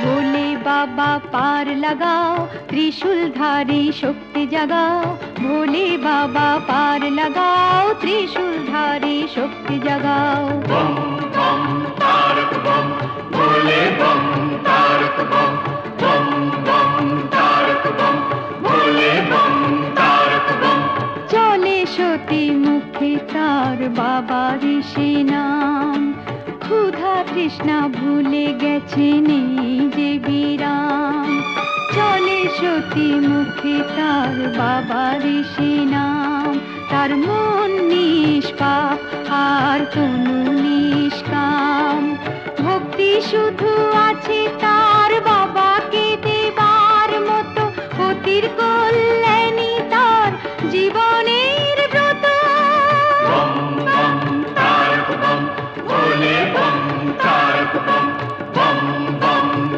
भोले बाबा पार लगाओ, त्रिशूलधारी शक्ति जगाओ। भोले बाबा पार लगाओ, त्रिशूलधारी शक्ति जगाओ। बम बम तारक बम, भोले बम तारक बम, बम बम तारक बम, भोले बम तारक बम। चले सती मुखे तार बाबा ऋषि नाम, ক্ষুধা তৃষ্ণা ভুলে গেছেন এই যে বিরাম। চলে সতী মুখে তার বাবা ঋষি নাম, তার মন নিষ্পাপ আর তনু নিষ্কাম। ভক্তি শুধু আছে তার